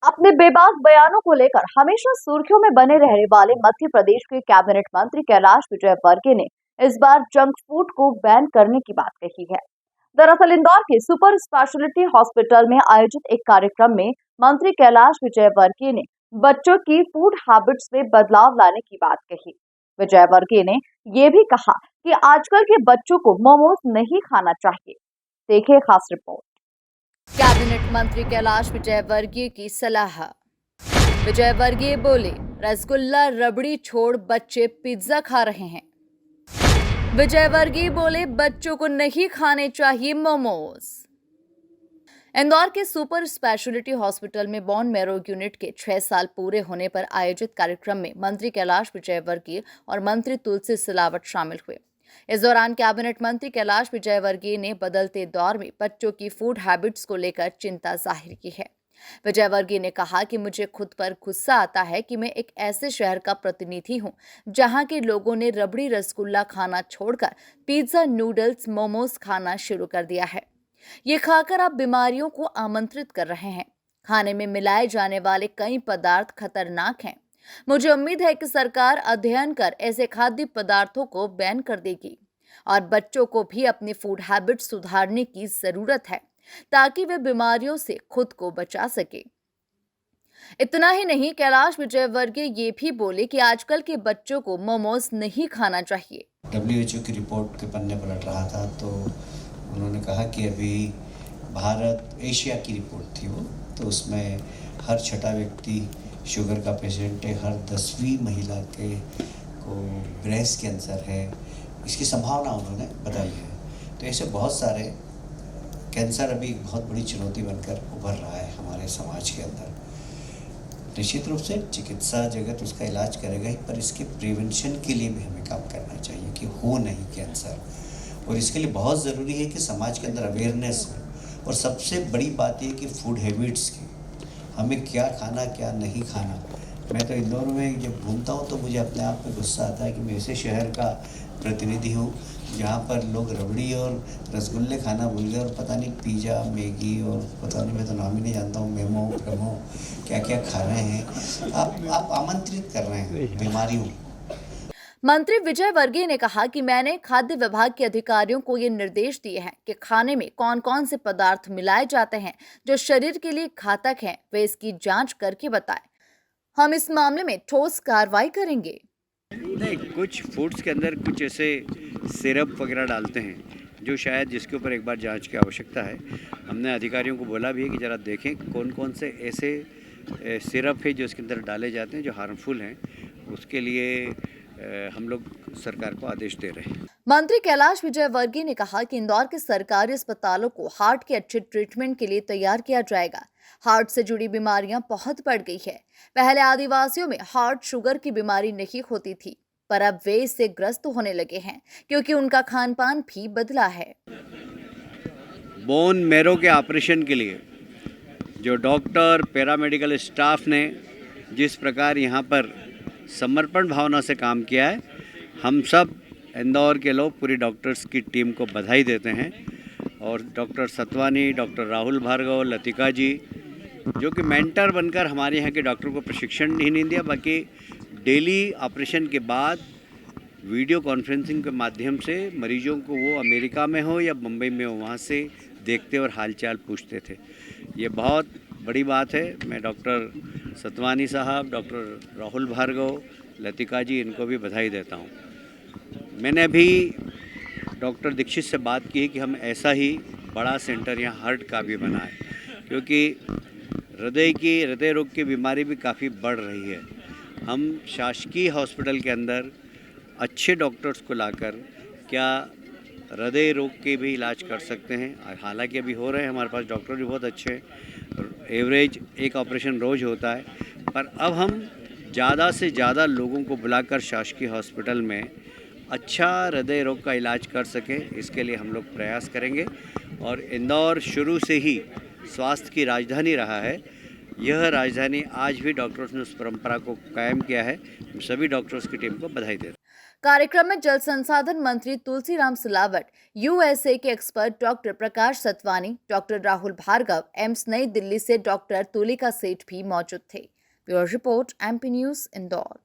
अपने बेबाक बयानों को लेकर हमेशा सुर्खियों में बने रहने वाले मध्य प्रदेश के कैबिनेट मंत्री कैलाश विजयवर्गीय ने इस बार जंक फूड को बैन करने की बात कही है। दरअसल इंदौर के सुपर स्पेशलिटी हॉस्पिटल में आयोजित एक कार्यक्रम में मंत्री कैलाश विजयवर्गीय ने बच्चों की फूड हैबिट्स में बदलाव लाने की बात कही। विजयवर्गीय ने ये भी कहा कि आजकल के बच्चों को मोमोज नहीं खाना चाहिए। देखिए खास रिपोर्ट। कैबिनेट मंत्री कैलाश विजयवर्गीय की सलाह। विजयवर्गीय बोले, रसगुल्ला रबड़ी छोड़ बच्चे पिज्जा खा रहे हैं। विजयवर्गीय बोले, बच्चों को नहीं खाने चाहिए मोमोज। इंदौर के सुपर स्पेशलिटी हॉस्पिटल में बोन मैरो यूनिट के 6 साल पूरे होने पर आयोजित कार्यक्रम में मंत्री कैलाश विजयवर्गीय और मंत्री तुलसी सिलावट शामिल हुए। इस दौरान कैबिनेट मंत्री कैलाश विजयवर्गीय ने बदलते दौर में बच्चों की फूड हैबिट्स को लेकर चिंता जाहिर की है। विजयवर्गीय ने कहा कि मुझे खुद पर गुस्सा आता है कि मैं एक ऐसे शहर का प्रतिनिधि हूं जहां के लोगों ने रबड़ी रसगुल्ला खाना छोड़कर पिज्जा, नूडल्स, मोमोज खाना शुरू कर दिया है। ये खाकर आप बीमारियों को आमंत्रित कर रहे हैं। खाने में मिलाए जाने वाले कई पदार्थ खतरनाक हैं। मुझे उम्मीद है कि सरकार अध्ययन कर ऐसे खाद्य पदार्थों को बैन कर देगी और बच्चों को भी अपनी फूड हैबिट सुधारने की जरूरत है ताकि वे बीमारियों से खुद को बचा सके। इतना ही नहीं, कैलाश विजयवर्गीय ये भी बोले कि आजकल के बच्चों को मोमोज नहीं खाना चाहिए। WHO की रिपोर्ट के पन्ने पलट रहा था तो उन्होंने कहा कि अभी भारत एशिया की रिपोर्ट थी वो, तो उसमें हर छठा व्यक्ति शुगर का पेशेंट है, हर 10वीं महिला को ब्रेस्ट कैंसर है, इसकी संभावना उन्होंने बताई है। तो ऐसे बहुत सारे कैंसर अभी एक बहुत बड़ी चुनौती बनकर उभर रहा है हमारे समाज के अंदर। निश्चित रूप से चिकित्सा जगत उसका इलाज करेगा ही, पर इसके प्रिवेंशन के लिए भी हमें काम करना चाहिए कि हो नहीं कैंसर, और इसके लिए बहुत ज़रूरी है कि समाज के अंदर अवेयरनेस हो। और सबसे बड़ी बात ये कि फूड हैबिट्स की, हमें क्या खाना क्या नहीं खाना। मैं तो इंदौर में जब घूमता हूँ तो मुझे अपने आप पे गुस्सा आता है कि मैं ऐसे शहर का प्रतिनिधि हूँ जहाँ पर लोग रबड़ी और रसगुल्ले खाना भूल गए और पता नहीं पिज़्ज़ा, मैगी और पता नहीं, मैं तो नाम ही नहीं जानता हूँ, मेमो प्रेमो क्या क्या खा रहे हैं। आप आमंत्रित कर रहे हैं बीमारियों। मंत्री विजयवर्गीय ने कहा कि मैंने खाद्य विभाग के अधिकारियों को ये निर्देश दिए हैं कि खाने में कौन कौन से पदार्थ मिलाए जाते हैं जो शरीर के लिए घातक हैं, वे इसकी जांच करके बताएं। हम इस मामले में ठोस कार्रवाई करेंगे। नहीं, कुछ फूड्स के अंदर कुछ ऐसे सिरप वगैरह डालते हैं जो शायद जिसके ऊपर एक बार जांच की आवश्यकता है। हमने अधिकारियों को बोला भी है कि ज़रा देखें कौन कौन से ऐसे सिरप है जो इसके अंदर डाले जाते हैं जो हार्मफुल हैं। उसके लिए हम लोग सरकार को आदेश दे रहे हैं। मंत्री कैलाश विजयवर्गीय ने कहा कि इंदौर के सरकारी अस्पतालों को हार्ट के अच्छे ट्रीटमेंट के लिए तैयार किया जाएगा। हार्ट से जुड़ी बीमारियां बहुत बढ़ गई है। पहले आदिवासियों में हार्ट शुगर की बीमारी नहीं होती थी, पर अब वे इससे ग्रस्त होने लगे हैं क्योंकि उनका खान पान भी बदला है। बोन मैरो के ऑपरेशन के लिए जो डॉक्टर, पैरामेडिकल स्टाफ ने जिस प्रकार यहाँ पर समर्पण भावना से काम किया है, हम सब इंदौर के लोग पूरी डॉक्टर्स की टीम को बधाई देते हैं। और डॉक्टर सतवानी, डॉक्टर राहुल भार्गव, लतिका जी जो कि मेंटर बनकर हमारे यहाँ के डॉक्टर को प्रशिक्षण ही नहीं दिया, बाकी डेली ऑपरेशन के बाद वीडियो कॉन्फ्रेंसिंग के माध्यम से मरीजों को, वो अमेरिका में हो या मुंबई में हो, वहाँ से देखते और हालचाल पूछते थे। ये बहुत बड़ी बात है। मैं डॉक्टर सतवानी साहब, डॉक्टर राहुल भार्गव, लतिका जी, इनको भी बधाई देता हूँ। मैंने अभी डॉक्टर दीक्षित से बात की कि हम ऐसा ही बड़ा सेंटर यहाँ हार्ट का भी बनाएं, क्योंकि हृदय रोग की बीमारी भी काफ़ी बढ़ रही है। हम शासकीय हॉस्पिटल के अंदर अच्छे डॉक्टर्स को लाकर क्या हृदय रोग के भी इलाज कर सकते हैं। हालांकि अभी हो रहे हैं, हमारे पास डॉक्टर भी बहुत अच्छे हैं, एवरेज एक ऑपरेशन रोज़ होता है, पर अब हम ज़्यादा से ज़्यादा लोगों को बुलाकर शासकीय हॉस्पिटल में अच्छा हृदय रोग का इलाज कर सकें, इसके लिए हम लोग प्रयास करेंगे। और इंदौर शुरू से ही स्वास्थ्य की राजधानी रहा है। यह राजधानी आज भी डॉक्टर्स ने उस परंपरा को कायम किया है। सभी डॉक्टर्स की टीम को बधाई देते हैं। कार्यक्रम में जल संसाधन मंत्री तुलसीराम सिलावट, यूएसए के एक्सपर्ट डॉक्टर प्रकाश सतवानी, डॉक्टर राहुल भार्गव, एम्स नई दिल्ली से डॉक्टर तुलिका सेठ भी मौजूद थे। Bureau report, MP news, Indore.